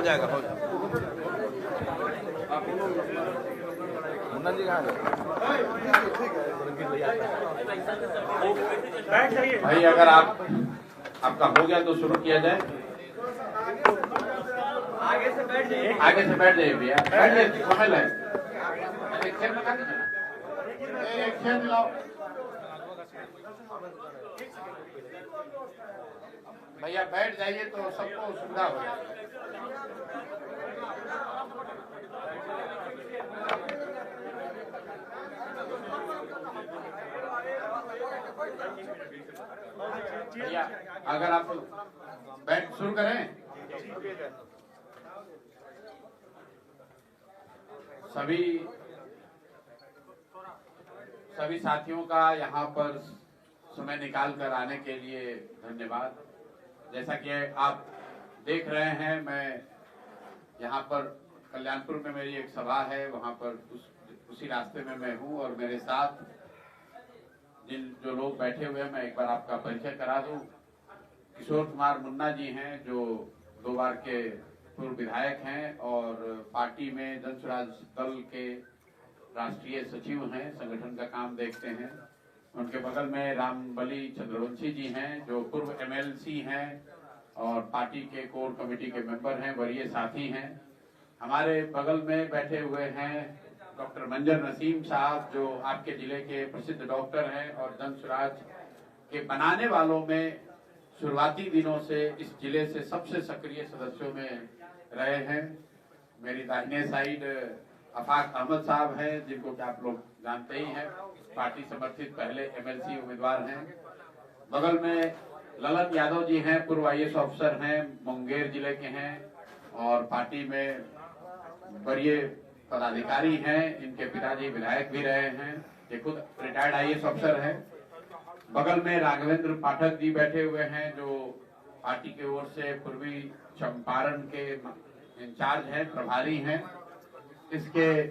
जाएगा, हो जाएगा। मुन्ना जी कहाँ गए? भाई अगर आपका हो गया तो शुरू किया जाए। आगे से बैठ जाइए भैया, बैठ जाइए, समय लगे। एक चेयर लगा दीजिए ना, एक चेयर दिलाओ भैया, बैठ जाइए तो सबको सुविधा हो जाए। भैया अगर आप बैठ शुरू करें। सभी साथियों का यहाँ पर समय निकाल कर आने के लिए धन्यवाद। जैसा कि आप देख रहे हैं, मैं यहाँ पर कल्याणपुर में मेरी एक सभा है, वहाँ पर उसी रास्ते में मैं हूँ और मेरे साथ जो लोग बैठे हुए हैं, मैं एक बार आपका परिचय करा दूं। किशोर कुमार मुन्ना जी हैं, जो 2 बार के पूर्व विधायक हैं और पार्टी में जन स्वराज दल के राष्ट्रीय सचिव हैं, संगठन का काम देखते हैं। उनके बगल में रामबली चंद्रवंशी जी हैं, जो पूर्व MLC हैं और पार्टी के कोर कमेटी के मेंबर हैं, वरीय साथी हैं। हमारे बगल में बैठे हुए हैं डॉक्टर मंजर नसीम साहब, जो आपके जिले के प्रसिद्ध डॉक्टर हैं और जन स्वराज के बनाने वालों में शुरुआती दिनों से इस जिले से सबसे सक्रिय सदस्यों में रहे हैं। मेरी दाहिने साइड अफाक अहमद साहब हैं, जिनको कि आप लोग जानते ही हैं, पार्टी समर्थित पहले MLC उम्मीदवार हैं। बगल में ललन यादव जी हैं, पूर्व IAS ऑफिसर हैं, मुंगेर जिले के हैं और पार्टी में वरीय पदाधिकारी हैं। इनके पिताजी विधायक भी रहे हैं, ये खुद रिटायर्ड IAS ऑफिसर हैं। बगल में राघवेंद्र पाठक जी बैठे हुए हैं, जो पार्टी की ओर से पूर्वी चंपारण के इंचार्ज हैं, प्रभारी हैं। इसके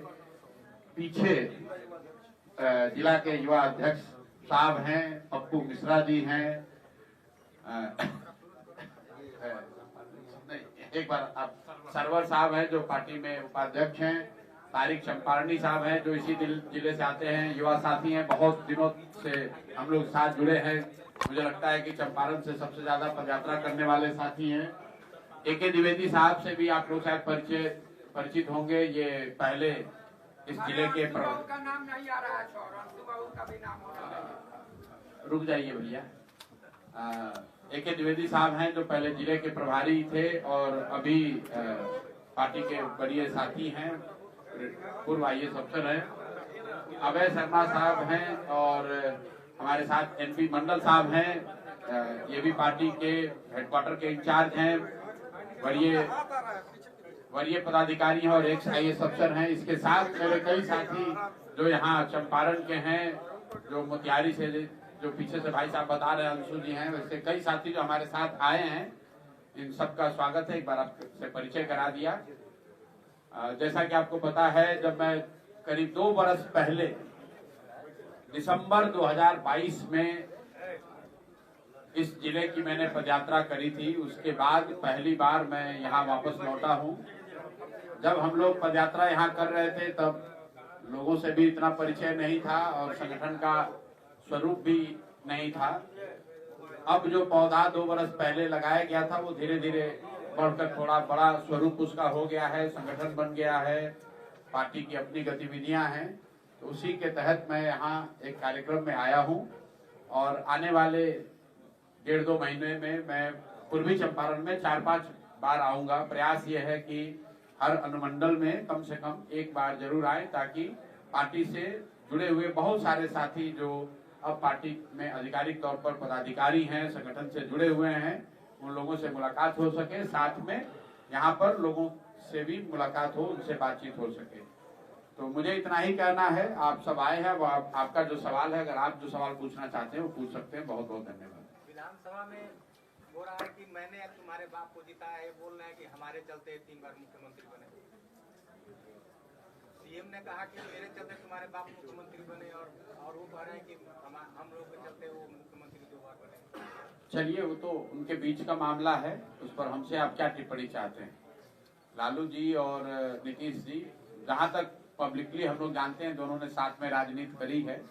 पीछे जिला के युवा अध्यक्ष साहब हैं, पप्पू मिश्रा जी हैं। एक बार आप सरवर साहब हैं, जो पार्टी में उपाध्यक्ष हैं। तारिक चंपारनी साहब हैं, जो इसी जिले से आते हैं, युवा साथी हैं, बहुत दिनों से हम लोग साथ जुड़े हैं। मुझे लगता है कि चंपारण से सबसे ज्यादा पदयात्रा करने वाले साथी हैं। AK द्विवेदी साहब से भी आप लोग शायद परिचित होंगे। ये पहले इस जिले के का नाम नहीं आ रहा है, का भी नाम हो रहा है। रुक जाइए भैया। AK द्विवेदी साहब हैं, जो पहले जिले के प्रभारी थे और अभी पार्टी के वरीय साथी हैं, पूर्व IAS अफसर हैं। अभय शर्मा साहब हैं और हमारे साथ NP मंडल साहब हैं, ये भी पार्टी के हेडक्वार्टर के इंचार्ज हैं, वरीय पदाधिकारी हैं और ex IAS अफसर हैं। इसके साथ मेरे कई साथी जो यहाँ चंपारण के हैं, जो मोतिहारी से, जो पीछे से भाई साहब बता रहे हैं, अंशु जी हैं, वैसे कई साथी जो हमारे साथ आए हैं, इन सबका स्वागत है। एक बार आपसे परिचय करा दिया। जैसा कि आपको पता है, जब मैं करीब 2 बरस पहले दिसंबर 2022 में इस जिले की मैंने पदयात्रा करी थी, उसके बाद पहली बार मैं यहाँ वापस लौटा हूँ। जब हम लोग पदयात्रा यहाँ कर रहे थे, तब लोगों से भी इतना परिचय नहीं था और संगठन का स्वरूप भी नहीं था। अब जो पौधा 2 बरस पहले लगाया गया था, वो धीरे धीरे बढ़कर थोड़ा बड़ा स्वरूप उसका हो गया है, संगठन बन गया है, पार्टी की अपनी गतिविधियां हैं। तो उसी के तहत मैं यहाँ एक कार्यक्रम में आया हूँ और आने वाले 1.5-2 महीने में मैं पूर्वी चंपारण में 4-5 बार आऊंगा। प्रयास ये है कि हर अनुमंडल में कम से कम 1 बार जरूर आए, ताकि पार्टी से जुड़े हुए बहुत सारे साथी जो अब पार्टी में आधिकारिक तौर पर पदाधिकारी हैं, संगठन से जुड़े हुए हैं, उन लोगों से मुलाकात हो सके, साथ में यहाँ पर लोगों से भी मुलाकात हो, उनसे बातचीत हो सके। तो मुझे इतना ही कहना है। आप सब आए हैं, वो आपका जो सवाल है, अगर आप जो सवाल पूछना चाहते हैं वो पूछ सकते हैं। बहुत बहुत धन्यवाद। विधानसभा में हो रहा है कि मैंने तुम्हारे बाप को जिताया है, बोल रहे हैं कि हमारे चलते 3 बार मुख्यमंत्री बने। CM ने कहा कि मेरे चलते तुम्हारे बाप मुख्यमंत्री बने और वो कह रहे हैं कि हम लोग के चलते वो मुख्यमंत्री 2 बार बने। चलिए, वो तो उनके बीच का मामला है, उस पर हमसे आप क्या टिप्पणी चाहते हैं? लालू जी और नीतीश जी, जहां तक पब्लिकली हम लोग जानते हैं, दोनों ने साथ में राजनीति करी है।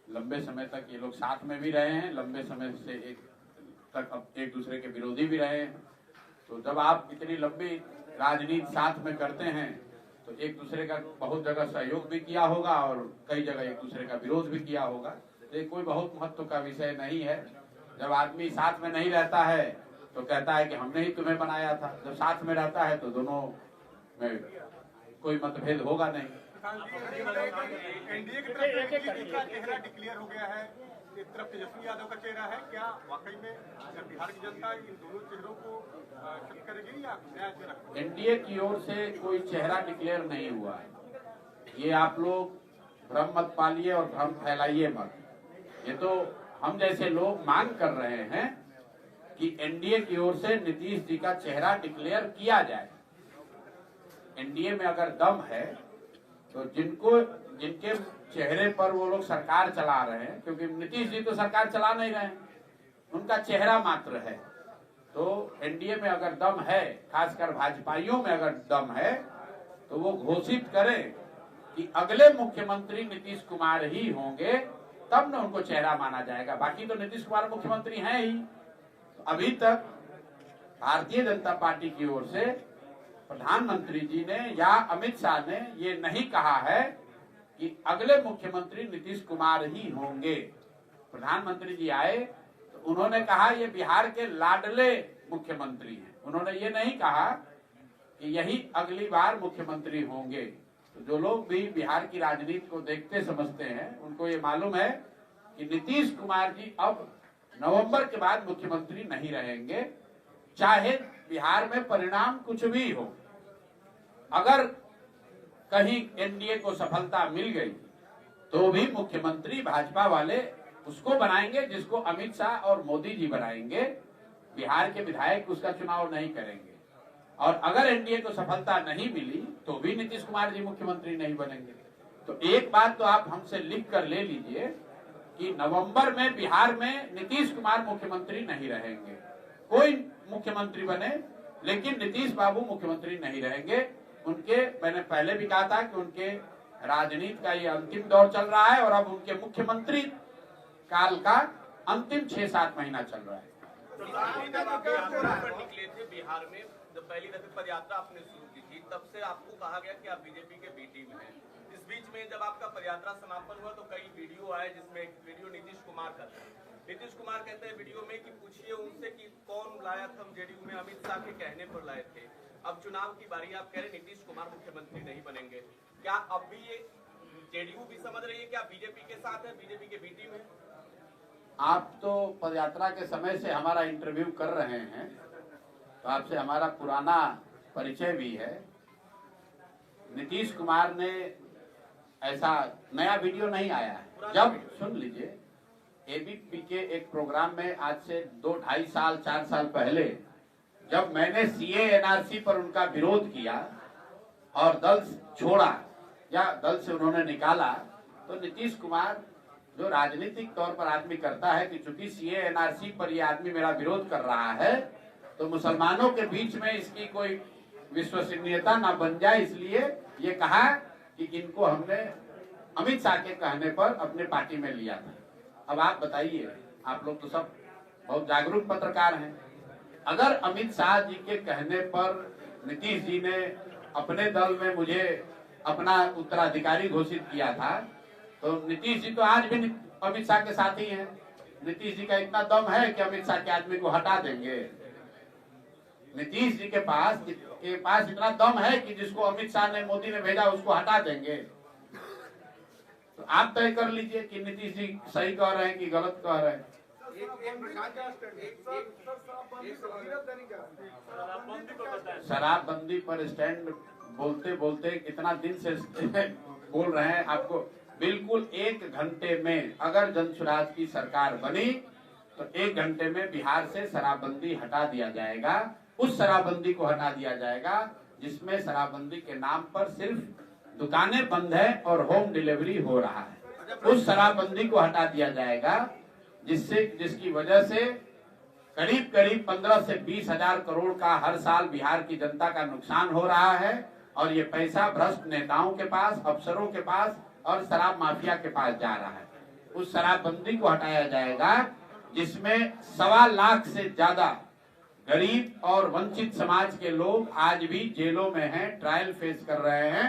लंबे समय तक ये लोग साथ में भी रहे हैं, लंबे समय से एक दूसरे के विरोधी भी रहे हैं। तो जब आप इतनी लंबी राजनीति साथ में करते हैं तो एक दूसरे का बहुत जगह सहयोग भी किया होगा और कई जगह एक दूसरे का विरोध भी किया होगा। तो ये कोई बहुत महत्व का विषय नहीं है। जब आदमी साथ में नहीं रहता है तो कहता है कि हमने ही तुम्हें बनाया था, जब साथ में रहता है तो दोनों में कोई मतभेद होगा नहीं। एनडीए की तरफ का चेहरा डिक्लेयर हो गया है, एक तरफ तेजस्वी यादव का चेहरा है। क्या वाकई में बिहार की जनता इन दोनों चेहरों को एक्सेप्ट करेगी या नया चेहरा? एनडीए की ओर से कोई चेहरा डिक्लेयर नहीं हुआ है। ये आप लोग भ्रम मत पालिए और भ्रम फैलाइए मत। ये तो हम जैसे लोग मांग कर रहे हैं कि एनडीए की ओर से नीतीश जी का चेहरा डिक्लेयर किया जाए। एनडीए में अगर दम है तो जिनके चेहरे पर वो लोग सरकार चला रहे हैं, क्योंकि नीतीश जी तो सरकार चला नहीं रहे हैं, उनका चेहरा मात्र है। तो एनडीए में अगर दम है, खासकर भाजपाइयों में अगर दम है, तो वो घोषित करें कि अगले मुख्यमंत्री नीतीश कुमार ही होंगे, तब न उनको चेहरा माना जाएगा। बाकी तो नीतीश कुमार मुख्यमंत्री हैं ही। तो अभी तक भारतीय जनता पार्टी की ओर से प्रधानमंत्री जी ने या अमित शाह ने ये नहीं कहा है कि अगले मुख्यमंत्री नीतीश कुमार ही होंगे। प्रधानमंत्री जी आए तो उन्होंने कहा ये बिहार के लाडले मुख्यमंत्री हैं। उन्होंने ये नहीं कहा कि यही अगली बार मुख्यमंत्री होंगे। तो जो लोग भी बिहार की राजनीति को देखते समझते हैं, उनको ये मालूम है कि नीतीश कुमार जी अब नवंबर के बाद मुख्यमंत्री नहीं रहेंगे, चाहे बिहार में परिणाम कुछ भी हो। अगर कहीं एनडीए को सफलता मिल गई तो भी मुख्यमंत्री भाजपा वाले उसको बनाएंगे जिसको अमित शाह और मोदी जी बनाएंगे। बिहार के विधायक उसका चुनाव नहीं करेंगे। और अगर एनडीए को सफलता नहीं मिली तो भी नीतीश कुमार जी मुख्यमंत्री नहीं बनेंगे। तो एक बात तो आप हमसे लिख कर ले लीजिए कि नवंबर में बिहार में नीतीश कुमार मुख्यमंत्री नहीं रहेंगे। कोई मुख्यमंत्री बने लेकिन नीतीश बाबू मुख्यमंत्री नहीं रहेंगे। उनके, मैंने पहले भी कहा था कि उनके राजनीति का ये अंतिम दौर चल रहा है और अब उनके मुख्यमंत्री काल का अंतिम 6-7 महीना चल रहा है। निकले थे बिहार में, जब पहली दफे पद यात्रा आपने शुरू की थी, तब से आपको कहा गया कि आप बीजेपी के बी टीम हैं। इस बीच में जब आपका पदयात्रा समापन हुआ तो कई वीडियो आए, जिसमें एक वीडियो नीतीश कुमार का था। नीतीश कुमार कहते हैं वीडियो में कि पूछिए उनसे कि कौन लाया था, हम जेडीयू में अमित शाह के कहने पर लाए थे। अब चुनाव की बारी, आप कह रहे नीतीश कुमार मुख्यमंत्री नहीं बनेंगे। क्या अब भी ये जेडीयू भी समझ रही है कि आप बीजेपी के साथ हैं, बीजेपी के बी टीम है? आप तो पदयात्रा के समय से हमारा इंटरव्यू कर रहे हैं, तो आपसे हमारा पुराना परिचय भी है। नीतीश कुमार ने ऐसा नया वीडियो नहीं आया है। जब सुन लीजिए, एबीपी के एक प्रोग्राम में आज से 2-2.5 साल 4 साल पहले जब मैंने सीए एनआरसी पर उनका विरोध किया और दल छोड़ा या दल से उन्होंने निकाला, तो नीतीश कुमार जो राजनीतिक तौर पर आदमी करता है कि चूंकि सीए एनआरसी पर ये आदमी मेरा विरोध कर रहा है तो मुसलमानों के बीच में इसकी कोई विश्वसनीयता ना बन जाए, इसलिए ये कहा कि इनको हमने अमित शाह के कहने पर अपने पार्टी में लिया था। अब आप बताइए, आप लोग तो सब बहुत जागरूक पत्रकार हैं, अगर अमित शाह जी के कहने पर नीतीश जी ने अपने दल में मुझे अपना उत्तराधिकारी घोषित किया था, तो नीतीश जी तो आज भी अमित शाह के साथ ही हैं। नीतीश जी का इतना दम है कि अमित शाह के आदमी को हटा देंगे। नीतीश जी के पास इतना दम है कि जिसको अमित शाह ने, मोदी ने भेजा, उसको हटा देंगे। तो आप तय कर लीजिए कि नीतीश जी सही कह रहे हैं कि गलत कह रहे हैं। शराबबंदी पर स्टैंड बोलते बोलते कितना दिन से बोल रहे हैं। आपको बिल्कुल 1 घंटे में, अगर जनसुराज की सरकार बनी तो 1 घंटे में बिहार से शराबबंदी हटा दिया जाएगा। उस शराबबंदी को हटा दिया जाएगा जिसमें शराबबंदी के नाम पर सिर्फ दुकानें बंद है और होम डिलीवरी हो रहा है। उस शराबबंदी को हटा दिया जाएगा जिसकी वजह से करीब करीब 15 से 20 हजार करोड़ का हर साल बिहार की जनता का नुकसान हो रहा है और ये पैसा भ्रष्ट नेताओं के पास, अफसरों के पास और शराब माफिया के पास जा रहा है। उस शराबबंदी को हटाया जाएगा जिसमें 1.25 लाख से ज्यादा गरीब और वंचित समाज के लोग आज भी जेलों में हैं, ट्रायल फेस कर रहे हैं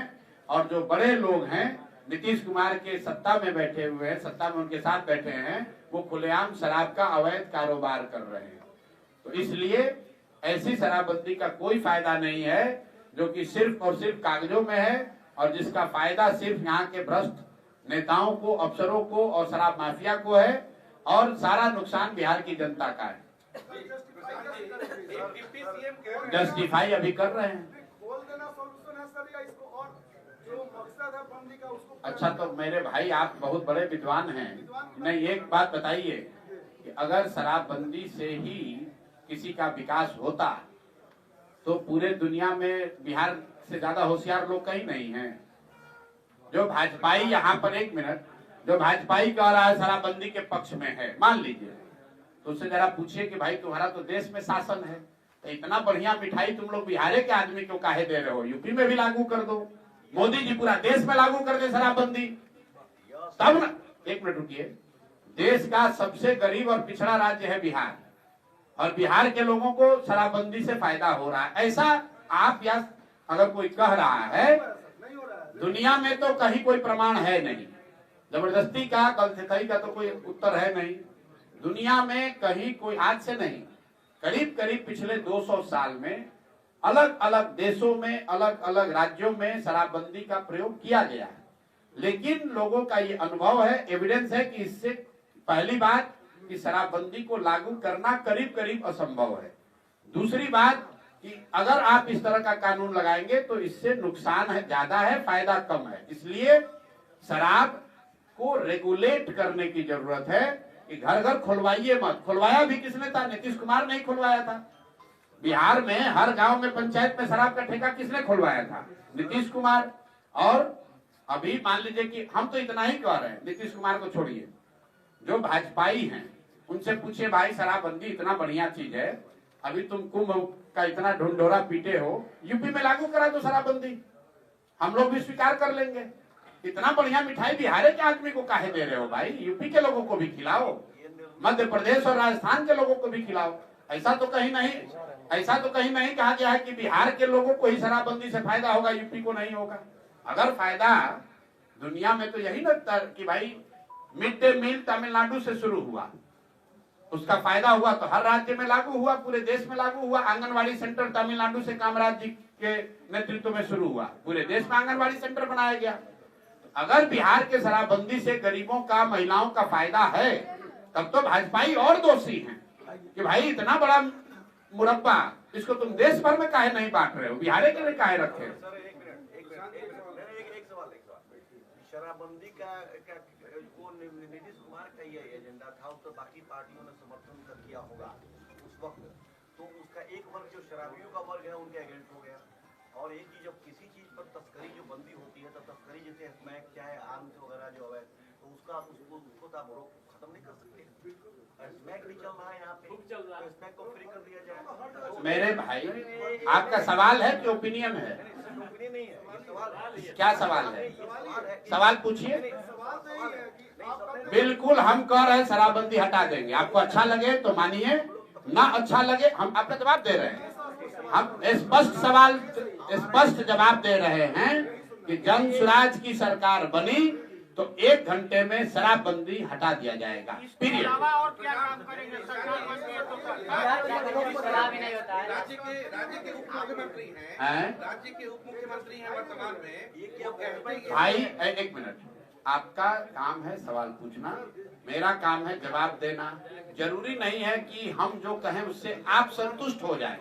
और जो बड़े लोग हैं नीतीश कुमार के सत्ता में बैठे हुए हैं, सत्ता में उनके साथ बैठे हैं, वो खुलेआम शराब का अवैध कारोबार कर रहे हैं। तो इसलिए ऐसी शराबबंदी का कोई फायदा नहीं है जो कि सिर्फ और सिर्फ कागजों में है और जिसका फायदा सिर्फ यहाँ के भ्रष्ट नेताओं को, अफसरों को और शराब माफिया को है और सारा नुकसान बिहार की जनता का है। जस्टिफाई अभी कर रहे हैं। बोल देना सॉल्यूशन है सर, या इसको और जो मकसद है बंदी का उसको। अच्छा, तो मेरे भाई आप बहुत बड़े विद्वान हैं, नहीं एक बात बताइए कि अगर शराबबंदी से ही किसी का विकास होता तो पूरे दुनिया में बिहार से ज्यादा होशियार लोग कहीं नहीं हैं। जो भाजपाई यहाँ पर, एक मिनट, जो भाजपाई कह रहा है शराबबंदी के पक्ष में है, मान लीजिए, तो उससे जरा पूछिए कि भाई तुम्हारा तो देश में शासन है, तो इतना बढ़िया मिठाई तुम लोग बिहार के आदमी को काहे दे रहे हो? यूपी में भी लागू कर दो, मोदी जी पूरा देश में लागू कर दे शराबबंदी, तब ना। एक मिनट रुकिए, देश का सबसे गरीब और पिछड़ा राज्य है बिहार और बिहार के लोगों को शराबबंदी से फायदा हो रहा है, ऐसा आप या अगर कोई कह रहा है, दुनिया में तो कहीं कोई प्रमाण है नहीं, जबरदस्ती का, गलती का तो कोई उत्तर है नहीं दुनिया में कहीं, कोई आज से नहीं, करीब करीब पिछले 200 साल में अलग अलग देशों में, अलग अलग राज्यों में शराबबंदी का प्रयोग किया गया है। लेकिन लोगों का ये अनुभव है, एविडेंस है कि इससे पहली बात कि शराबबंदी को लागू करना करीब करीब असंभव है। दूसरी बात कि अगर आप इस तरह का कानून लगाएंगे तो इससे नुकसान है ज्यादा है, फायदा कम है। इसलिए शराब को रेगुलेट करने की जरूरत है कि घर घर खुलवाइए मत। खुलवाया भी किसने था? नीतीश कुमार नहीं खुलवाया था। बिहार में हर गांव में, पंचायत में शराब का ठेका किसने खुलवाया था? नीतीश कुमार। और अभी मान लीजिए कि हम तो इतना ही कह रहे हैं, नीतीश कुमार को छोड़िए, जो भाजपाई हैं उनसे पूछिए, भाई शराबबंदी इतना बढ़िया चीज है, अभी तुम कुंभ का इतना ढुंढोरा पीटे हो, यूपी में लागू करा दो शराबबंदी, हम लोग भी स्वीकार कर लेंगे। इतना बढ़िया मिठाई बिहार के आदमी को काहे दे रहे हो भाई? यूपी के लोगों को भी खिलाओ, मध्य प्रदेश और राजस्थान के लोगों को भी खिलाओ। ऐसा तो कहीं नहीं कहा गया है कि बिहार के लोगों को ही शराबबंदी से फायदा होगा, यूपी को नहीं होगा। अगर फायदा दुनिया में तो यही लगता है कि भाई मिड डे मील तमिलनाडु से शुरू हुआ, उसका फायदा हुआ तो हर राज्य में लागू हुआ, पूरे देश में लागू हुआ। आंगनवाड़ी सेंटर तमिलनाडु से कामराज जी के नेतृत्व में शुरू हुआ, पूरे देश में आंगनवाड़ी सेंटर बनाया गया। अगर बिहार के शराबबंदी से गरीबों का, महिलाओं का फायदा है, तब तो भाजपाई और दोषी हैं कि भाई इतना बड़ा मुरब्बा, इसको तुम देश भर में काहे नहीं बांट रहे हो, बिहार के लिए काहे रखे? शराबबंदी का वो नीतीश कुमार का ये एजेंडा था, तो बाकी पार्टियों ने समर्थन कर किया होगा उस वक्त, तो उसका एक वर्ग जो शराबियों का वर्ग है उनके अगेंस्ट हो गया। और एक चीज, जब किसी चीज पर तस्करी जो बंदी होती है, तो तस्करी जैसे स्मैक क्या है, आर्म्स वगैरह जो है, तो उसको तो आप खत्म नहीं कर सकते। स्मैक भी चल रहा है यहाँ पे, तो स्मैक को फ्री कर दिया जाए। मेरे भाई, आपका सवाल है कि ओपिनियन है? ओपिनियन नहीं है, सवाल है। क्या सवाल है? सवाल पूछिए। बिल्कुल, हम कह रहे हैं शराबबंदी हटा देंगे, आपको अच्छा लगे तो मानिए, ना अच्छा लगे, हम आपका जवाब दे रहे हैं। हम स्पष्ट जवाब दे रहे हैं कि जन स्वराज की सरकार बनी तो 1 घंटे में शराबबंदी हटा दिया जाएगा, पीरियड। और क्या काम करेंगे? सरकार बनती है तो राज्य के उप मुख्यमंत्री हैं, राज्य के उप मुख्यमंत्री हैं वर्तमान में। भाई एक मिनट, आपका काम है सवाल पूछना, मेरा काम है जवाब देना। जरूरी नहीं है कि हम जो कहें उससे आप संतुष्ट हो जाएं।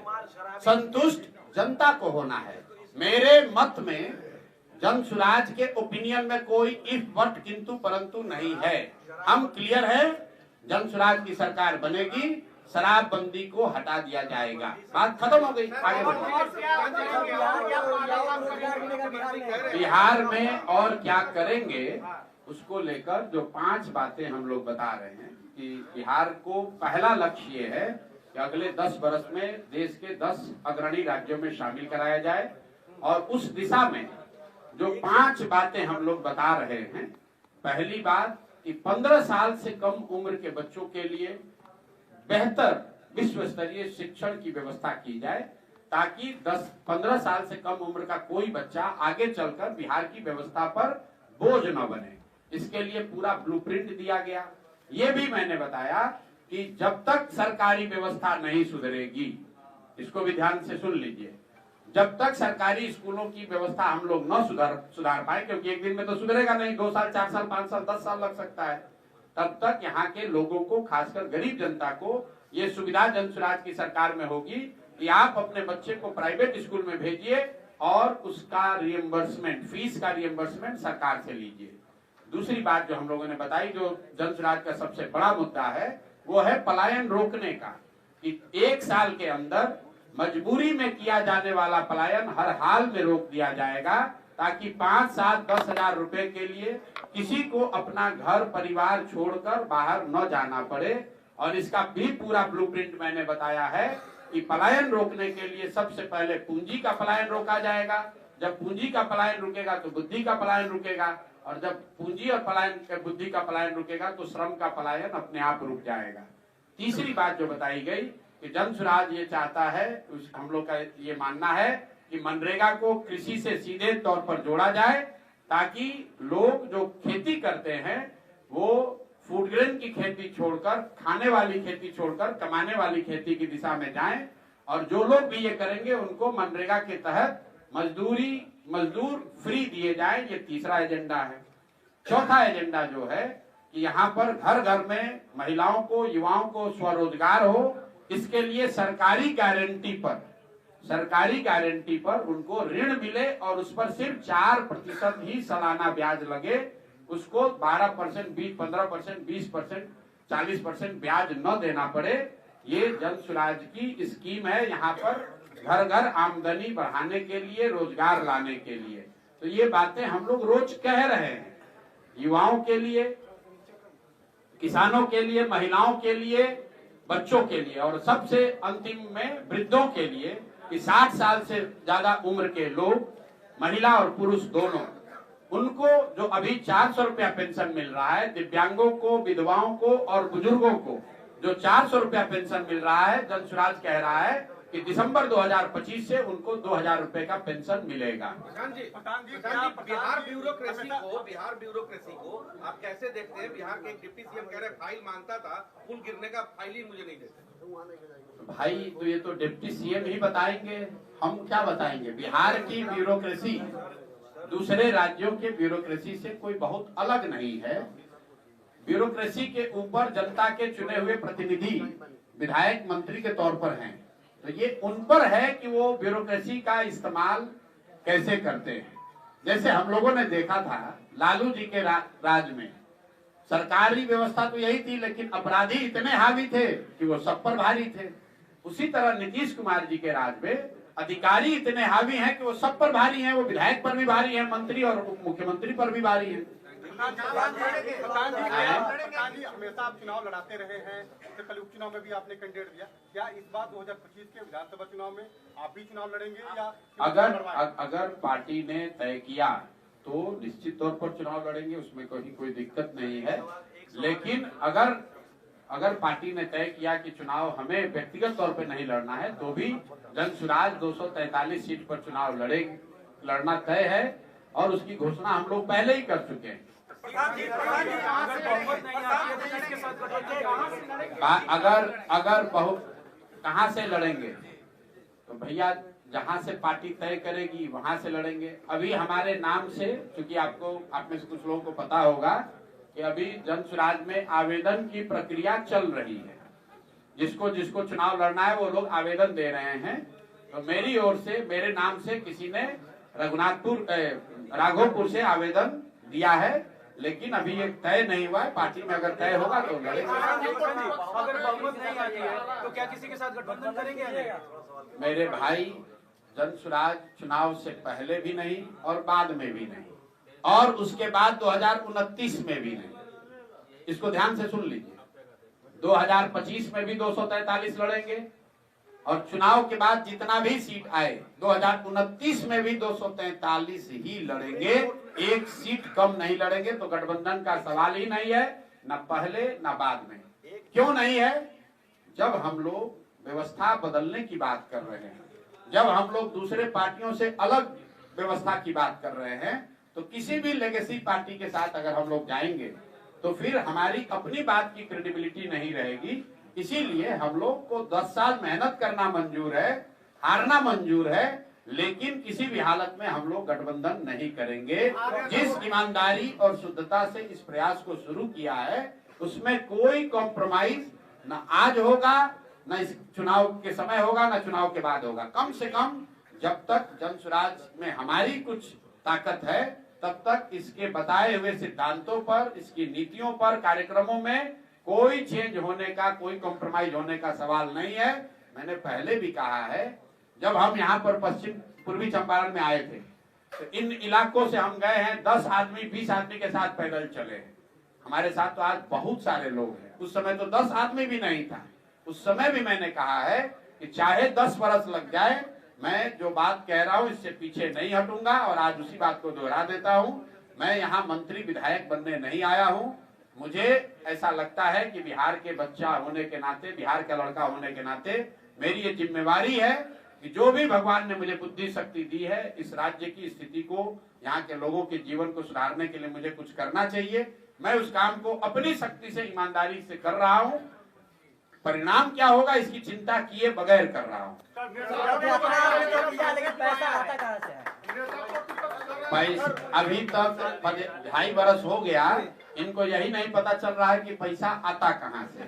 संतुष्ट जनता को होना है। मेरे मत में, जन स्वराज के ओपिनियन में कोई इफ बट किंतु परंतु नहीं है। हम क्लियर है, जन स्वराज की सरकार बनेगी, शराबबंदी को हटा दिया जाएगा, बात खत्म हो गई। आगे बिहार में और क्या करेंगे उसको लेकर जो 5 बातें हम लोग बता रहे हैं कि बिहार को पहला लक्ष्य ये है कि अगले 10 वर्ष में देश के 10 अग्रणी राज्यों में शामिल कराया जाए। और उस दिशा में जो 5 बातें हम लोग बता रहे हैं, पहली बात कि 15 साल से कम उम्र के बच्चों के लिए बेहतर विश्व स्तरीय शिक्षण की व्यवस्था की जाए, ताकि 10-15 साल से कम उम्र का कोई बच्चा आगे चलकर बिहार की व्यवस्था पर बोझ न बने। इसके लिए पूरा ब्लूप्रिंट दिया गया। ये भी मैंने बताया कि जब तक सरकारी व्यवस्था नहीं सुधरेगी, इसको भी ध्यान से सुन लीजिए, जब तक सरकारी स्कूलों की व्यवस्था हम लोग न सुधार पाए, क्योंकि एक दिन में तो सुधरेगा नहीं, 2 साल 4 साल 5 साल 10 साल लग सकता है, तब तक यहाँ के लोगों को, खासकर गरीब जनता को, ये सुविधा जन स्वराज की सरकार में होगी कि आप अपने बच्चे को प्राइवेट स्कूल में भेजिए और उसका रिएम्बर्समेंट, फीस का रिएम्बर्समेंट सरकार से लीजिए। दूसरी बात जो हम लोगों ने बताई, जो जन स्वराज का सबसे बड़ा मुद्दा है, वो है पलायन रोकने का, कि 1 साल के अंदर मजबूरी में किया जाने वाला पलायन हर हाल में रोक दिया जाएगा, ताकि 5, 7, 10 हजार रुपए के लिए किसी को अपना घर परिवार छोड़कर बाहर न जाना पड़े। और इसका भी पूरा ब्लूप्रिंट मैंने बताया है कि पलायन रोकने के लिए सबसे पहले पूंजी का पलायन रोका जाएगा। जब पूंजी का पलायन रुकेगा तो बुद्धि का पलायन रुकेगा, और जब पूंजी और बुद्धि का पलायन रुकेगा तो श्रम का पलायन अपने आप रुक जाएगा। तीसरी बात जो बताई गई कि जन स्वराज ये चाहता है, हम लोग का ये मानना है कि मनरेगा को कृषि से सीधे तौर पर जोड़ा जाए, ताकि लोग जो खेती करते हैं वो फूड ग्रेन की खेती छोड़कर, खाने वाली खेती छोड़कर कमाने वाली खेती की दिशा में जाएं। और जो लोग भी ये करेंगे उनको मनरेगा के तहत मजदूर फ्री दिए जाए। ये तीसरा एजेंडा है। चौथा एजेंडा जो है कि यहाँ पर घर घर में महिलाओं को, युवाओं को स्वरोजगार हो, इसके लिए सरकारी गारंटी पर उनको ऋण मिले और उस पर सिर्फ 4% ही सालाना ब्याज लगे। उसको 12%, 15%, 20%, 40% ब्याज न देना पड़े। ये जन स्वराज की स्कीम है, यहाँ पर घर घर आमदनी बढ़ाने के लिए, रोजगार लाने के लिए। तो ये बातें हम लोग रोज कह रहे हैं, युवाओं के लिए, किसानों के लिए, महिलाओं के लिए, बच्चों के लिए, और सबसे अंतिम में वृद्धों के लिए कि 60 साल से ज्यादा उम्र के लोग, महिला और पुरुष दोनों, उनको जो अभी 400 रुपया पेंशन मिल रहा है, दिव्यांगों को, विधवाओं को और बुजुर्गों को जो 400 रुपया पेंशन मिल रहा है, जन स्वराज कह रहा है कि दिसंबर 2025 से उनको 2000 रुपए का पेंशन मिलेगा। बिहार ब्यूरोक्रेसी को आप कैसे देखते हैं? बिहार के डिप्टी सीएम कह रहे फाइल मांगता था, पुल गिरने का फाइल ही मुझे नहीं देते। भाई तो ये तो डिप्टी सीएम ही बताएंगे, हम क्या बताएंगे? बिहार की ब्यूरोक्रेसी दूसरे राज्यों के ब्यूरोक्रेसी से कोई बहुत अलग नहीं है। ब्यूरोक्रेसी के ऊपर जनता के चुने हुए प्रतिनिधि विधायक, मंत्री के तौर पर हैं, तो ये उन पर है कि वो ब्यूरोक्रेसी का इस्तेमाल कैसे करते हैं। जैसे हम लोगों ने देखा था लालू जी के राज में सरकारी व्यवस्था तो यही थी, लेकिन अपराधी इतने हावी थे कि वो सब पर भारी थे। उसी तरह नीतीश कुमार जी के राज में अधिकारी इतने हावी हैं कि वो सब पर भारी हैं, वो विधायक पर भी भारी हैं, मंत्री और उप मुख्यमंत्री पर भी भारी हैं। हमेशा आप चुनाव लड़ाते रहे हैं, तो कल उपचुनाव में भी आपने कैंडिडेट दिया, क्या इस बार 2025 के विधानसभा चुनाव में आप भी चुनाव लड़ेंगे या? अगर पार्टी ने तय किया तो निश्चित तौर पर चुनाव लड़ेंगे, उसमें कोई दिक्कत नहीं है। लेकिन अगर पार्टी ने तय किया कि चुनाव हमें व्यक्तिगत तौर पर नहीं लड़ना है, तो भी जन स्वराज 243 सीट पर चुनाव लड़ना तय है, और उसकी घोषणा हम लोग पहले ही कर चुके हैं। अगर बहुत कहां से लड़ेंगे तो भैया जहां से पार्टी तय करेगी वहां से लड़ेंगे। अभी हमारे नाम से, क्योंकि आप में से कुछ लोगों को पता होगा कि अभी जन स्वराज में आवेदन की प्रक्रिया चल रही है। जिसको चुनाव लड़ना है वो लोग आवेदन दे रहे हैं। तो मेरी ओर से, मेरे नाम से किसी ने राघोपुर से आवेदन दिया है, लेकिन अभी ये तय नहीं हुआ है। पार्टी में अगर तय होगा तो लड़ेंगे। अगर बहुमत नहीं आती है तो क्या किसी के साथ गठबंधन करेंगे? मेरे भाई, जन स्वराज चुनाव से पहले भी नहीं और बाद में भी नहीं, और उसके बाद 2029 में भी नहीं। इसको ध्यान से सुन लीजिए। 2025 में भी 243 लड़ेंगे और चुनाव के बाद जितना भी सीट आए 2029 में भी 243 ही लड़ेंगे, एक सीट कम नहीं लड़ेंगे। तो गठबंधन का सवाल ही नहीं है, न पहले न बाद में। क्यों नहीं है? जब हम लोग व्यवस्था बदलने की बात कर रहे हैं, जब हम लोग दूसरे पार्टियों से अलग व्यवस्था की बात कर रहे हैं, तो किसी भी लेगेसी पार्टी के साथ अगर हम लोग जाएंगे तो फिर हमारी अपनी बात की क्रेडिबिलिटी नहीं रहेगी। इसीलिए हम लोग को 10 साल मेहनत करना मंजूर है, हारना मंजूर है, लेकिन किसी भी हालत में हम लोग गठबंधन नहीं करेंगे। जिस ईमानदारी और शुद्धता से इस प्रयास को शुरू किया है उसमें कोई कॉम्प्रोमाइज न आज होगा, न इस चुनाव के समय होगा, न चुनाव के बाद होगा। कम से कम जब तक जन स्वराज में हमारी कुछ ताकत है तब तक इसके बताए हुए सिद्धांतों पर, इसकी नीतियों पर, कार्यक्रमों में कोई चेंज होने का, कोई कॉम्प्रोमाइज होने का सवाल नहीं है। मैंने पहले भी कहा है, जब हम यहाँ पर पूर्वी चंपारण में आए थे तो इन इलाकों से हम गए हैं 10 आदमी 20 आदमी के साथ पैदल चले हैं। हमारे साथ तो आज बहुत सारे लोग हैं, उस समय तो 10 आदमी भी नहीं था। उस समय भी मैंने कहा है कि चाहे 10 वर्ष लग जाए, मैं जो बात कह रहा हूँ इससे पीछे नहीं हटूंगा और आज उसी बात को दोहरा देता हूँ। मैं यहाँ मंत्री विधायक बनने नहीं आया हूँ। मुझे ऐसा लगता है कि बिहार के बच्चा होने के नाते, बिहार का लड़का होने के नाते मेरी ये जिम्मेवारी है कि जो भी भगवान ने मुझे बुद्धि शक्ति दी है, इस राज्य की स्थिति को, यहाँ के लोगों के जीवन को सुधारने के लिए मुझे कुछ करना चाहिए। मैं उस काम को अपनी शक्ति से, ईमानदारी से कर रहा हूँ। परिणाम क्या होगा इसकी चिंता किए बगैर कर रहा हूँ। अभी तक 2.5 बरस हो गया, इनको यही नहीं पता चल रहा है कि पैसा आता कहाँ से।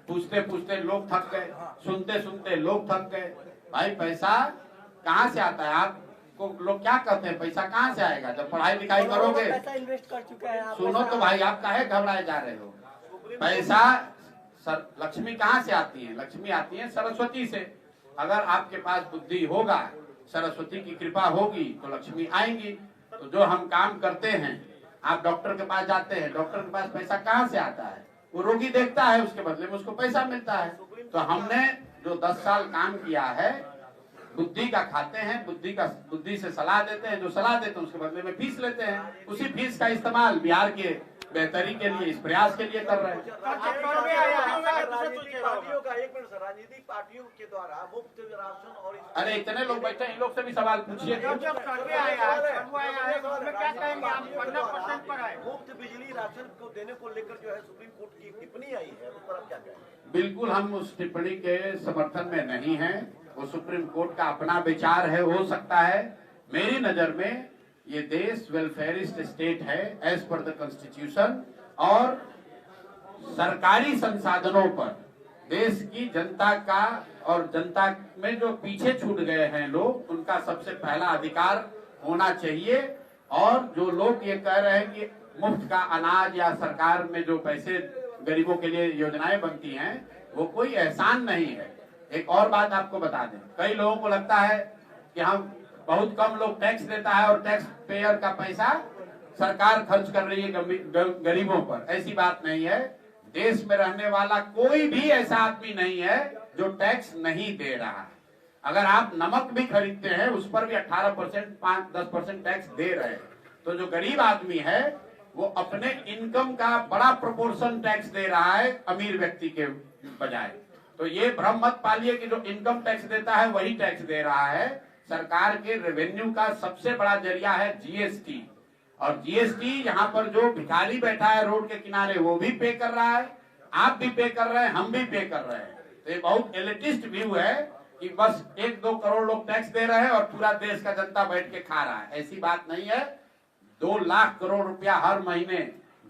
पूछते पूछते लोग थक गए, सुनते सुनते लोग थक गए। भाई पैसा कहाँ से आता है? आपको लोग क्या कहते हैं, पैसा कहाँ से आएगा? जब पढ़ाई लिखाई करोगे। इन्वेस्ट कर चुके हैं सुनो तो भाई, आप काहे घबराए जा रहे हो? पैसा लक्ष्मी कहाँ से आती है? लक्ष्मी आती है सरस्वती से। अगर आपके पास बुद्धि होगा, सरस्वती की कृपा होगी तो लक्ष्मी आएंगी। तो जो हम काम करते हैं, आप डॉक्टर के पास जाते हैं, डॉक्टर के पास पैसा कहाँ से आता है? वो रोगी देखता है, उसके बदले में उसको पैसा मिलता है। तो हमने जो 10 साल काम किया है, बुद्धि का खाते हैं, बुद्धि से सलाह देते हैं, जो सलाह देते हैं उसके बदले में फीस लेते हैं। उसी फीस का इस्तेमाल बिहार के बेहतरी के लिए, इस प्रयास के लिए कर रहे हैं। राजनीतिक पार्टियों के द्वारा मुफ्त राशन और अरे इतने लोग बैठे हैं, इन लोग से भी सवाल पूछिए। मुफ्त बिजली राशन को देने को लेकर जो है सुप्रीम कोर्ट की टिप्पणी आई है, उस पर आप क्या कहें? बिल्कुल हम उस टिप्पणी के समर्थन में नहीं हैं। वो सुप्रीम कोर्ट का अपना विचार है, हो सकता है। मेरी नजर में ये देश वेलफेयरिस्ट स्टेट है एज पर द कॉन्स्टिट्यूशन, और सरकारी संसाधनों पर देश की जनता का और जनता में जो पीछे छूट गए हैं लोग, उनका सबसे पहला अधिकार होना चाहिए। और जो लोग ये कह रहे हैं कि मुफ्त का अनाज या सरकार में जो पैसे गरीबों के लिए योजनाएं बनती हैं, वो कोई एहसान नहीं है। एक और बात आपको बता दें, कई लोगों को लगता है कि हम बहुत कम लोग टैक्स देता है और टैक्स पेयर का पैसा सरकार खर्च कर रही है गरीबों पर। ऐसी बात नहीं है। देश में रहने वाला कोई भी ऐसा आदमी नहीं है जो टैक्स नहीं दे रहा है। अगर आप नमक भी खरीदते हैं उस पर भी 18%, 5-10% टैक्स दे रहे हैं। तो जो गरीब आदमी है वो अपने इनकम का बड़ा प्रोपोर्शन टैक्स दे रहा है अमीर व्यक्ति के बजाय। तो ये भ्रम मत पालिए कि जो इनकम टैक्स देता है वही टैक्स दे रहा है। सरकार के रेवेन्यू का सबसे बड़ा जरिया है जीएसटी, और जीएसटी यहाँ पर जो भिखारी बैठा है रोड के किनारे वो भी पे कर रहा है, आप भी पे कर रहे हैं, हम भी पे कर रहे हैं। तो ये बहुत एलिटिस्ट व्यू है कि बस 1-2 करोड़ लोग टैक्स दे रहे हैं और पूरा देश का जनता बैठ के खा रहा है। ऐसी बात नहीं है। 2 लाख करोड़ रुपया हर महीने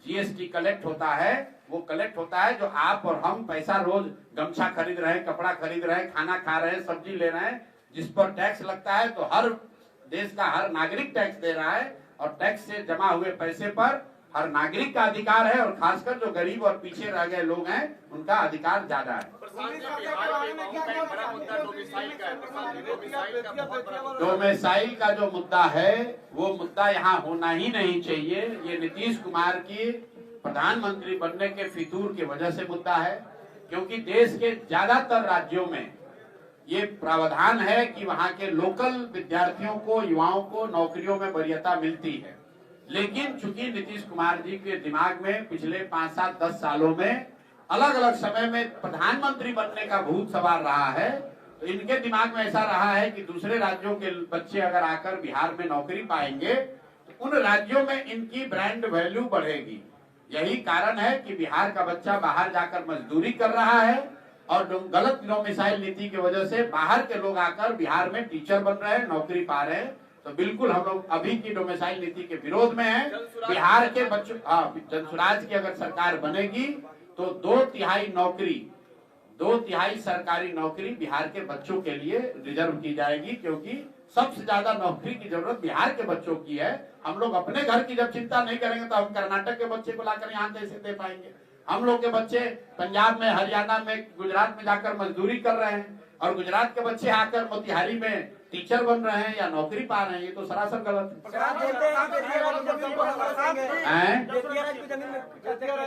जीएसटी कलेक्ट होता है। वो कलेक्ट होता है जो आप और हम पैसा रोज गमछा खरीद रहे हैं, कपड़ा खरीद रहे हैं, खाना खा रहे हैं, सब्जी ले रहे हैं, जिस पर टैक्स लगता है। तो हर देश का हर नागरिक टैक्स दे रहा है, और टैक्स से जमा हुए पैसे पर हर नागरिक का अधिकार है, और खासकर जो गरीब और पीछे रह गए लोग हैं उनका अधिकार ज्यादा है। डोमिसाइल का जो मुद्दा है वो मुद्दा यहाँ होना ही नहीं चाहिए। ये नीतीश कुमार की प्रधानमंत्री बनने के फितूर की वजह से मुद्दा है, क्योंकि देश के ज्यादातर राज्यों में ये प्रावधान है कि वहां के लोकल विद्यार्थियों को, युवाओं को नौकरियों में वरीयता मिलती है। लेकिन चूंकि नीतीश कुमार जी के दिमाग में पिछले 5, 7, 10 सालों में अलग अलग समय में प्रधानमंत्री बनने का भूत सवार रहा है, तो इनके दिमाग में ऐसा रहा है कि दूसरे राज्यों के बच्चे अगर आकर बिहार में नौकरी पाएंगे तो उन राज्यों में इनकी ब्रांड वैल्यू बढ़ेगी। यही कारण है कि बिहार का बच्चा बाहर जाकर मजदूरी कर रहा है और गलत डोमिसाइल नीति की वजह से बाहर के लोग आकर बिहार में टीचर बन रहे हैं, नौकरी पा रहे हैं। तो बिल्कुल हम लोग अभी की डोमिसाइल नीति के विरोध में हैं। बिहार के बच्चों, जनसुराज की अगर सरकार बनेगी तो 2/3 सरकारी नौकरी बिहार के बच्चों के लिए रिजर्व की जाएगी, क्योंकि सबसे ज्यादा नौकरी की जरूरत बिहार के बच्चों की है। हम लोग अपने घर की जब चिंता नहीं करेंगे तो हम कर्नाटक के बच्चे को लाकर यहाँ कैसे दे पाएंगे? हम लोग के बच्चे पंजाब में, हरियाणा में, गुजरात में जाकर मजदूरी कर रहे हैं और गुजरात के बच्चे आकर मोतिहारी में टीचर बन रहे हैं या नौकरी पा रहे हैं। ये तो सरासर गलत है।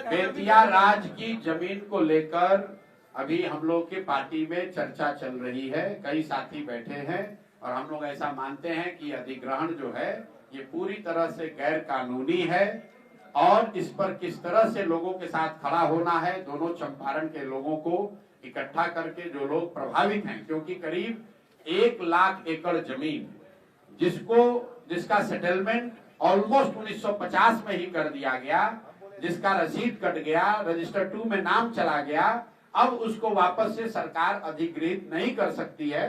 बेतिया राज की जमीन को लेकर अभी हम लोग के पार्टी में चर्चा चल रही है। कई साथी बैठे हैं और हम लोग ऐसा मानते हैं कि अधिग्रहण जो है ये पूरी तरह से गैर कानूनी है और इस पर किस तरह से लोगों के साथ खड़ा होना है, दोनों चंपारण के लोगों को इकट्ठा करके जो लोग प्रभावित हैं, क्योंकि करीब 1 लाख एकड़ जमीन जिसका सेटलमेंट ऑलमोस्ट 1950 में ही कर दिया गया, जिसका रसीद कट गया, रजिस्टर 2 में नाम चला गया, अब उसको वापस से सरकार अधिग्रहित नहीं कर सकती है।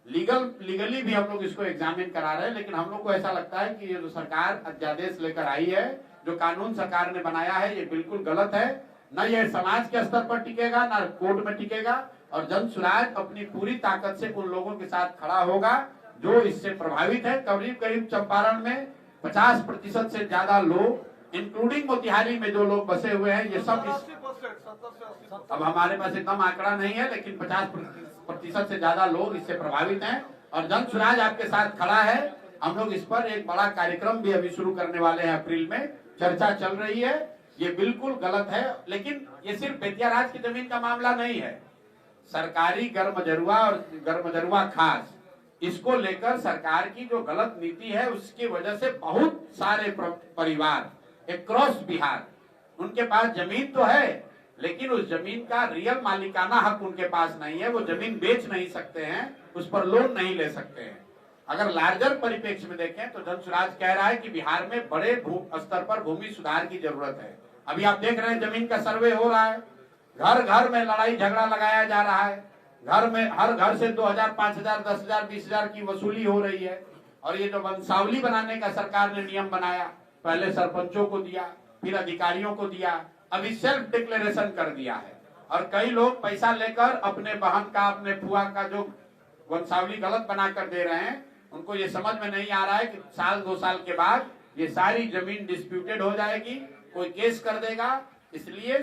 लीगली भी हम लोग इसको एग्जामिन करा रहे हैं, लेकिन हम लोग को ऐसा लगता है कि ये जो सरकार अध्यादेश लेकर आई है, जो कानून सरकार ने बनाया है, ये बिल्कुल गलत है। न ये समाज के स्तर पर टिकेगा, न कोर्ट में टिकेगा और जनसुराज अपनी पूरी ताकत से उन लोगों के साथ खड़ा होगा जो इससे प्रभावित है। करीब चंपारण में 50% से ज्यादा लोग, इंक्लूडिंग मोतिहारी में जो लोग बसे हुए हैं, ये सब अब हमारे पास एकदम आंकड़ा नहीं है, लेकिन 50% से ज्यादा लोग इससे प्रभावित हैं और जनसुराज आपके साथ खड़ा है। हम लोग इस पर एक बड़ा कार्यक्रम भी अभी शुरू करने वाले हैं, अप्रैल में चर्चा चल रही है। ये बिल्कुल गलत है, लेकिन ये सिर्फ बेतिया राज की जमीन का मामला नहीं है। सरकारी गर्मजरुआ और गर्मजरुआ खास, इसको लेकर सरकार की जो गलत नीति है उसकी वजह से बहुत सारे परिवार अक्रॉस बिहार, उनके पास जमीन तो है लेकिन उस जमीन का रियल मालिकाना हक उनके पास नहीं है। वो जमीन बेच नहीं सकते हैं, उस पर लोन नहीं ले सकते हैं। अगर लार्जर परिप्रेक्ष्य में देखें तो जनसुराज कह रहा है कि बिहार में बड़े स्तर पर भूमि सुधार की जरूरत है। अभी आप देख रहे हैं जमीन का सर्वे हो रहा है, घर घर में लड़ाई झगड़ा लगाया जा रहा है, घर में हर घर से 2000, 5000, 10,000, 20,000 की वसूली हो रही है। और ये जो वंशावली बनाने का सरकार ने नियम बनाया, पहले सरपंचों को दिया, फिर अधिकारियों को दिया, अभी सेल्फ डिक्लेरेशन कर दिया है। और कई लोग पैसा लेकर अपने बहन का, अपने फुआ का जो वंशावली गलत बनाकर दे रहे हैं, उनको ये समझ में नहीं आ रहा है कि 1-2 साल के बाद ये सारी जमीन डिस्प्यूटेड हो जाएगी, कोई केस कर देगा। इसलिए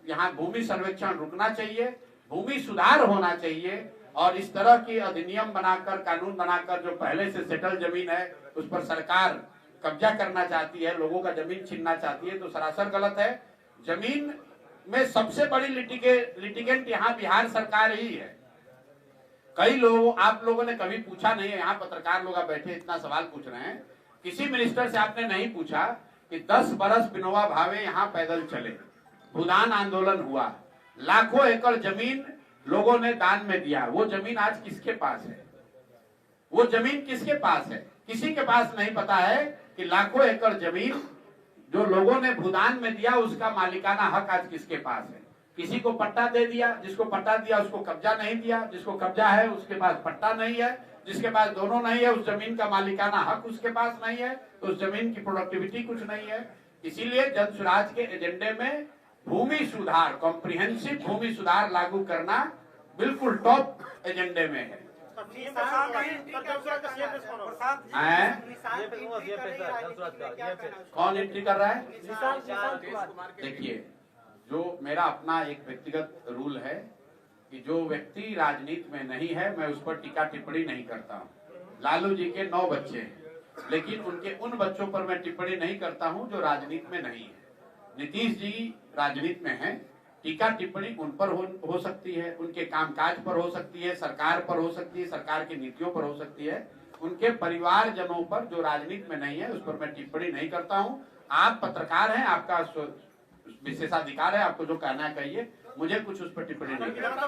यहाँ भूमि सर्वेक्षण रुकना चाहिए, भूमि सुधार होना चाहिए और इस तरह की अधिनियम बनाकर, कानून बनाकर जो पहले से सेटल जमीन है उस पर सरकार कब्जा करना चाहती है, लोगों का जमीन छीनना चाहती है, तो सरासर गलत है। जमीन में सबसे बड़ी लिटिगेंट यहाँ बिहार सरकार ही है। कई लोग, आप लोगों ने कभी पूछा नहीं है, यहाँ पत्रकार लोग बैठे इतना सवाल पूछ रहे हैं, किसी मिनिस्टर से आपने नहीं पूछा कि 10 बरस विनोबा भावे यहाँ पैदल चले, भूदान आंदोलन हुआ, लाखों एकड़ जमीन लोगों ने दान में दिया। वो जमीन आज किसके पास है? वो जमीन किसके पास है? किसी के पास नहीं पता है कि लाखों एकड़ जमीन जो लोगों ने भूदान में दिया उसका मालिकाना हक आज किसके पास है। किसी को पट्टा दे दिया, जिसको पट्टा दिया उसको कब्जा नहीं दिया, जिसको कब्जा है उसके पास पट्टा नहीं है, जिसके पास दोनों नहीं है उस जमीन का मालिकाना हक उसके पास नहीं है, तो उस जमीन की प्रोडक्टिविटी कुछ नहीं है। इसीलिए जनसुराज के एजेंडे में भूमि सुधार, कॉम्प्रिहेंसिव भूमि सुधार लागू करना बिल्कुल टॉप एजेंडे में है। कौन एंट्री कर रहा है? देखिए, जो मेरा अपना एक व्यक्तिगत रूल है कि जो व्यक्ति राजनीति में नहीं है मैं उस पर टीका टिप्पणी नहीं करता हूँ। लालू जी के 9 बच्चे हैं, लेकिन उनके उन बच्चों पर मैं टिप्पणी नहीं करता हूँ जो राजनीति में नहीं है। नीतीश जी राजनीति में हैं, टीका टिप्पणी उन पर हो सकती है, उनके कामकाज पर हो सकती है, सरकार पर हो सकती है, सरकार की नीतियों पर हो सकती है। उनके परिवारजनों पर जो राजनीति में नहीं है उस पर मैं टिप्पणी नहीं करता हूं। आप पत्रकार हैं, आपका विशेषाधिकार है, आपको जो कहना है कहिए, मुझे कुछ उस पर टिप्पणी नहीं करना।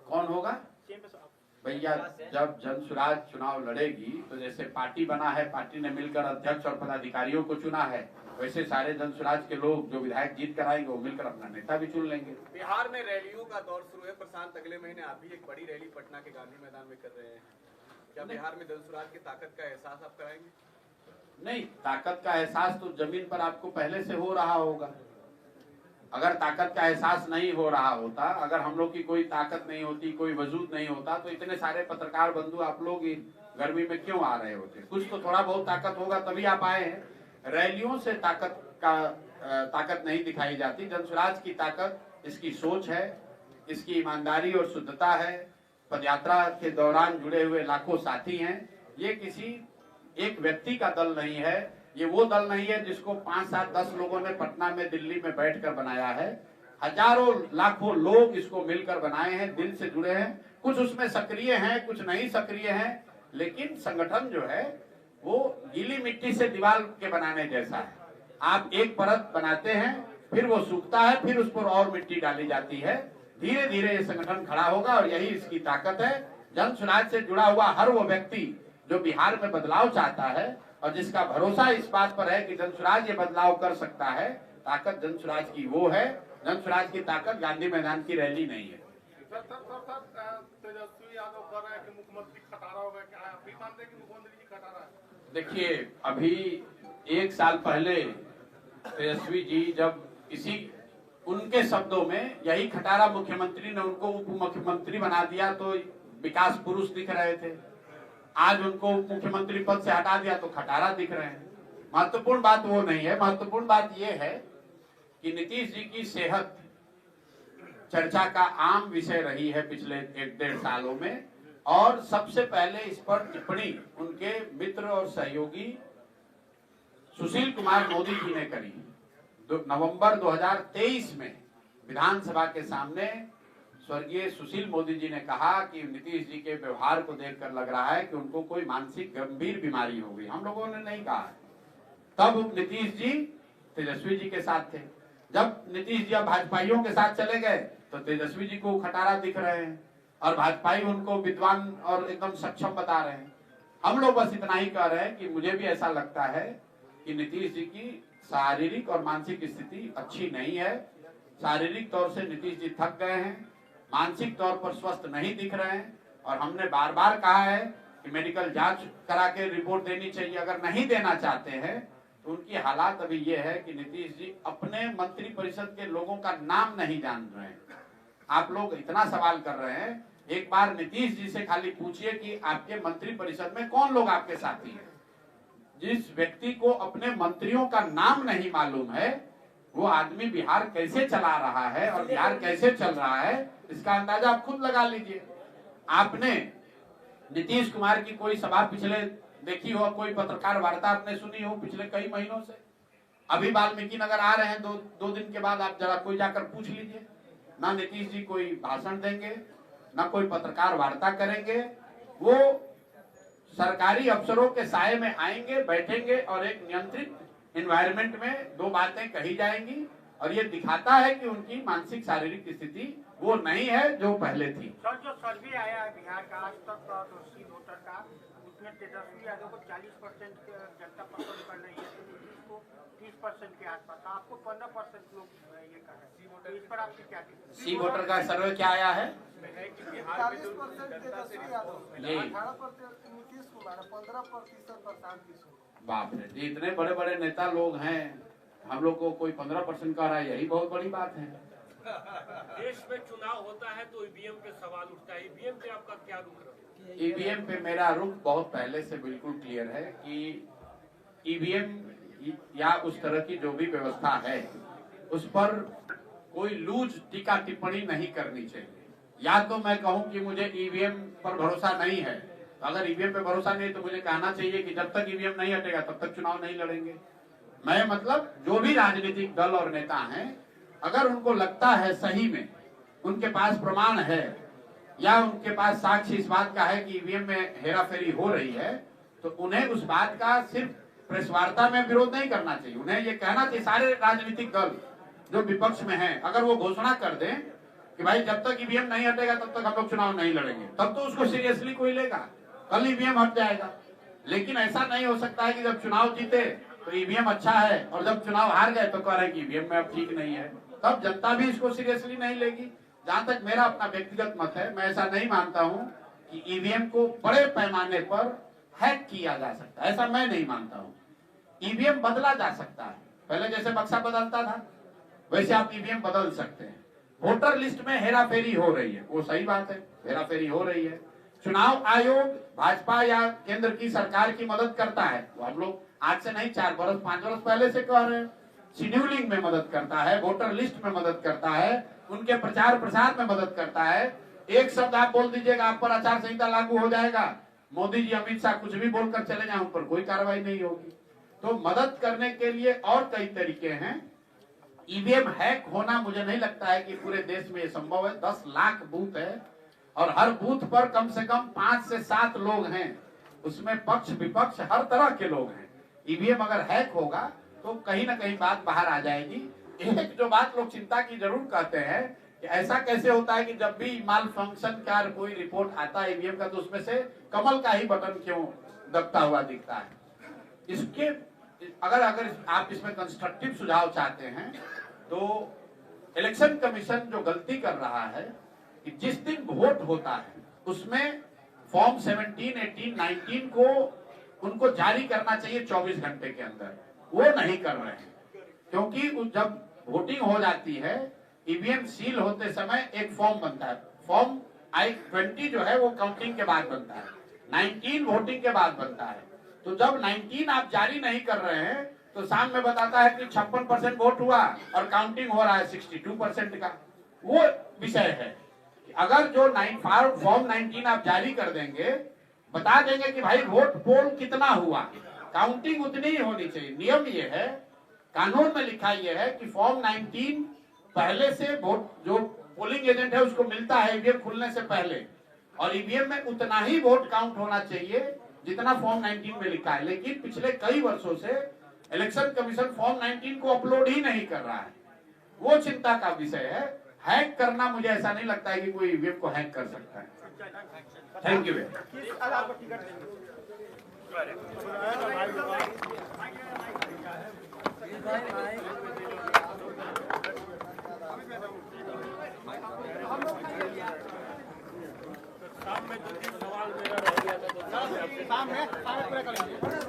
कौन होगा भैया? जब जनसुराज चुनाव लड़ेगी तो जैसे पार्टी बना है, पार्टी ने मिलकर अध्यक्ष और पदाधिकारियों को चुना है, वैसे सारे जनसुराज के लोग जो विधायक जीत कर आएंगे वो मिलकर अपना नेता भी चुन लेंगे। बिहार में रैलियों का दौर शुरू है। प्रशांत, अगले महीने आप भी एक बड़ी रैली पटना के गांधी मैदान में कर रहे हैं। क्या बिहार में जनसुराज की ताकत का एहसास आप कराएंगे? नहीं, ताकत का एहसास तो जमीन पर आपको पहले से हो रहा होगा। अगर ताकत का एहसास नहीं हो रहा होता, अगर हम लोग की कोई ताकत नहीं होती, कोई वजूद नहीं होता, तो इतने सारे पत्रकार बंधु आप लोग गर्मी में क्यों आ रहे होते? कुछ तो थोड़ा बहुत ताकत होगा तभी आप आए हैं। रैलियों से ताकत नहीं दिखाई जाती। जनसुराज की ताकत इसकी सोच है, इसकी ईमानदारी और शुद्धता है। पदयात्रा के दौरान जुड़े हुए लाखों साथी हैं। ये किसी एक व्यक्ति का दल नहीं है, ये वो दल नहीं है जिसको 5, 7, 10 लोगों ने पटना में, दिल्ली में बैठकर बनाया है। हजारों लाखों लोग इसको मिलकर बनाए हैं, दिल से जुड़े हैं। कुछ उसमें सक्रिय हैं, कुछ नहीं सक्रिय हैं, लेकिन संगठन जो है वो गीली मिट्टी से दीवार के बनाने जैसा है। आप एक परत बनाते हैं, फिर वो सूखता है, फिर उस पर और मिट्टी डाली जाती है। धीरे धीरे ये संगठन खड़ा होगा और यही इसकी ताकत है। जनसुराज से जुड़ा हुआ हर वो व्यक्ति जो बिहार में बदलाव चाहता है और जिसका भरोसा इस बात पर है कि जनसुराज ये बदलाव कर सकता है, ताकत जनसुराज की वो है। जनसुराज की ताकत गांधी मैदान की रैली नहीं है। तेजस्वी यादव कह रहे हैं कि मुख्यमंत्री खटारा हो गए, क्या आप भी मानते हैं कि मुख्यमंत्री जी खटारा है? देखिए, अभी 1 साल पहले तेजस्वी जी जब उनके शब्दों में यही खटारा मुख्यमंत्री ने उनको उप मुख्यमंत्री बना दिया तो विकास पुरुष दिख रहे थे। आज उनको उप मुख्यमंत्री पद से हटा दिया तो खटारा दिख रहे हैं। महत्वपूर्ण बात वो नहीं है। महत्वपूर्ण बात ये है कि नीतीश जी की सेहत चर्चा का आम विषय रही है पिछले 1-1.5 सालों में, और सबसे पहले इस पर टिप्पणी उनके मित्र और सहयोगी सुशील कुमार मोदी जी ने करी। नवंबर 2023 में विधानसभा के सामने स्वर्गीय सुशील मोदी जी ने कहा कि नीतीश जी के व्यवहार को देखकर लग रहा है कि उनको कोई मानसिक गंभीर बीमारी हो गई। हम लोगों ने नहीं कहा है। तब नीतीश जी तेजस्वी जी के साथ थे। जब नीतीश जी अब भाजपाइयों के साथ चले गए तो तेजस्वी जी को खटारा दिख रहे हैं और भाजपाई उनको विद्वान और एकदम सक्षम बता रहे हैं। हम लोग बस इतना ही कह रहे हैं कि मुझे भी ऐसा लगता है कि नीतीश जी की शारीरिक और मानसिक स्थिति अच्छी नहीं है। शारीरिक तौर से नीतीश जी थक गए हैं, मानसिक तौर पर स्वस्थ नहीं दिख रहे हैं, और हमने बार बार कहा है कि मेडिकल जांच करा के रिपोर्ट देनी चाहिए। अगर नहीं देना चाहते हैं तो उनकी हालात अभी ये है कि नीतीश जी अपने मंत्री परिषद के लोगों का नाम नहीं जान रहे हैं। आप लोग इतना सवाल कर रहे हैं, एक बार नीतीश जी से खाली पूछिए कि आपके मंत्री परिषद में कौन लोग आपके साथी हैं। जिस व्यक्ति को अपने मंत्रियों का नाम नहीं मालूम है, वो आदमी बिहार कैसे चला रहा है और बिहार कैसे चल रहा है, इसका अंदाजा आप खुद लगा लीजिए। आपने नीतीश कुमार की कोई सभा पिछले देखी हो, कोई पत्रकार वार्ता आपने सुनी हो पिछले कई महीनों से? अभी वाल्मीकि नगर आ रहे हैं, दो दिन के बाद आप जरा कोई जाकर पूछ लीजिए। ना नीतीश जी कोई भाषण देंगे, ना कोई पत्रकार वार्ता करेंगे। वो सरकारी अफसरों के साये में आएंगे, बैठेंगे और एक नियंत्रित एनवायरनमेंट में 2 बातें कही जाएंगी, और ये दिखाता है कि उनकी मानसिक शारीरिक स्थिति वो नहीं है जो पहले थी। सर, जो सर्वे आया है बिहार का आज तक का सी वोटर का, उसमें तेजस्वी यादव को 40% जनता पसंद कर रही है, तो 30% के आसपास, आपको 15% लोग ये कर रहे हैं। तो इस पर आपकी क्या सी वोटर का सर्वे क्या आया है? 40% तेजस्वी यादव, नहीं, 18% नीतीश कुमार, 15% प्रशांत किशोर। बाप रे, इतने बड़े बड़े नेता लोग हैं, हम लोग को कोई 15% कह रहा है, यही बहुत बड़ी बात है। देश में चुनाव होता है तो ईवीएम पे सवाल उठता है। ईवीएम पे आपका क्या रुख है? ईवीएम पे मेरा रुख बहुत पहले से बिल्कुल क्लियर है कि ईवीएम या उस तरह की जो भी व्यवस्था है उस पर कोई लूज टीका टिप्पणी नहीं करनी चाहिए। या तो मैं कहूं कि मुझे ईवीएम पर भरोसा नहीं है तो अगर ईवीएम पे भरोसा नहीं है तो मुझे कहना चाहिए कि जब तक ईवीएम नहीं हटेगा तब तक चुनाव नहीं लड़ेंगे। मैं मतलब जो भी राजनीतिक दल और नेता हैं, अगर उनको लगता है सही में उनके पास प्रमाण है या उनके पास साक्ष्य इस बात का है कि ईवीएम में हेराफेरी हो रही है, तो उन्हें उस बात का सिर्फ प्रेस वार्ता में विरोध नहीं करना चाहिए। उन्हें ये कहना चाहिए, सारे राजनीतिक दल जो विपक्ष में हैं, अगर वो घोषणा कर दें कि भाई जब तक ईवीएम नहीं हटेगा तब तक हम लोग चुनाव नहीं लड़ेंगे, तब तो उसको सीरियसली कोई लेगा, कल ईवीएम हट जाएगा। लेकिन ऐसा नहीं हो सकता है कि जब चुनाव जीते तो ईवीएम अच्छा है और जब चुनाव हार गए तो कह रहे हैं कि ईवीएम में अब ठीक नहीं है, तब जनता भी इसको सीरियसली नहीं लेगी। जहां तक मेरा अपना व्यक्तिगत मत है, मैं ऐसा नहीं मानता हूं कि ईवीएम को बड़े पैमाने पर हैक किया जा सकता है, ऐसा मैं नहीं मानता हूं। ईवीएम बदला जा सकता है, पहले जैसे बक्सा बदलता था वैसे आप ईवीएम बदल सकते हैं। वोटर लिस्ट में हेराफेरी हो रही है, वो सही बात है, हेराफेरी हो रही है। चुनाव आयोग भाजपा या केंद्र की सरकार की मदद करता है, वो हम लोग आज से नहीं 4 बरस 5 बरस पहले से कह रहे हैं। शेड्यूलिंग में मदद करता है, वोटर लिस्ट में मदद करता है, उनके प्रचार प्रसार में मदद करता है। एक शब्द आप बोल दीजिएगा, आप पर आचार संहिता लागू हो जाएगा, मोदी जी अमित शाह कुछ भी बोलकर चले जाए, उन पर कोई कार्रवाई नहीं होगी। तो मदद करने के लिए और कई तरीके हैं। ईवीएम हैक होना मुझे नहीं लगता है कि पूरे देश में ये संभव है। 10 लाख बूथ है और हर बूथ पर कम से कम 5 से 7 लोग हैं, उसमें पक्ष विपक्ष हर तरह के लोग हैं। ईवीएम अगर हैक होगा तो कहीं ना कहीं बात बाहर आ जाएगी। एक जो बात लोग चिंता की जरूर कहते हैं कि ऐसा कैसे होता है कि जब भी माल फंक्शन का कोई रिपोर्ट आता है ईवीएम का, तो उसमें से कमल का ही बटन क्यों दबता हुआ दिखता है। इसके अगर आप इसमें कंस्ट्रक्टिव सुझाव चाहते हैं तो इलेक्शन कमीशन जो गलती कर रहा है कि जिस दिन वोट होता है उसमें फॉर्म 17, 18, 19 को उनको जारी करना चाहिए 24 घंटे के अंदर, वो नहीं कर रहे हैं। क्योंकि जब वोटिंग हो जाती है, ईवीएम सील होते समय एक फॉर्म बनता है, फॉर्म I-20 जो है वो काउंटिंग के बाद बनता है, 19 वोटिंग के बाद बनता है। तो जब 19 आप जारी नहीं कर रहे हैं तो शाम में बताता है कि 56% वोट हुआ और काउंटिंग हो रहा है 62% का। वो विषय है कि अगर जो फॉर्म 19 आप जारी कर देंगे, बता देंगे कि भाई वोट पोल कितना हुआ, काउंटिंग उतनी ही होनी चाहिए। नियम ये है, कानून में लिखा ये है कि फॉर्म 19 पहले से वोट जो पोलिंग एजेंट है उसको मिलता है ईवीएम खुलने से पहले, और ईवीएम में उतना ही वोट काउंट होना चाहिए जितना फॉर्म 19 में लिखा है। लेकिन पिछले कई वर्षों से इलेक्शन कमीशन फॉर्म 19 को अपलोड ही नहीं कर रहा है, वो चिंता का विषय है। हैक करना मुझे ऐसा नहीं लगता है कि कोई ईवीएम को हैक कर सकता है। Thank you. शाम में जो सवाल मेरा रह गया था तो शाम में पूरा कर लीजिए।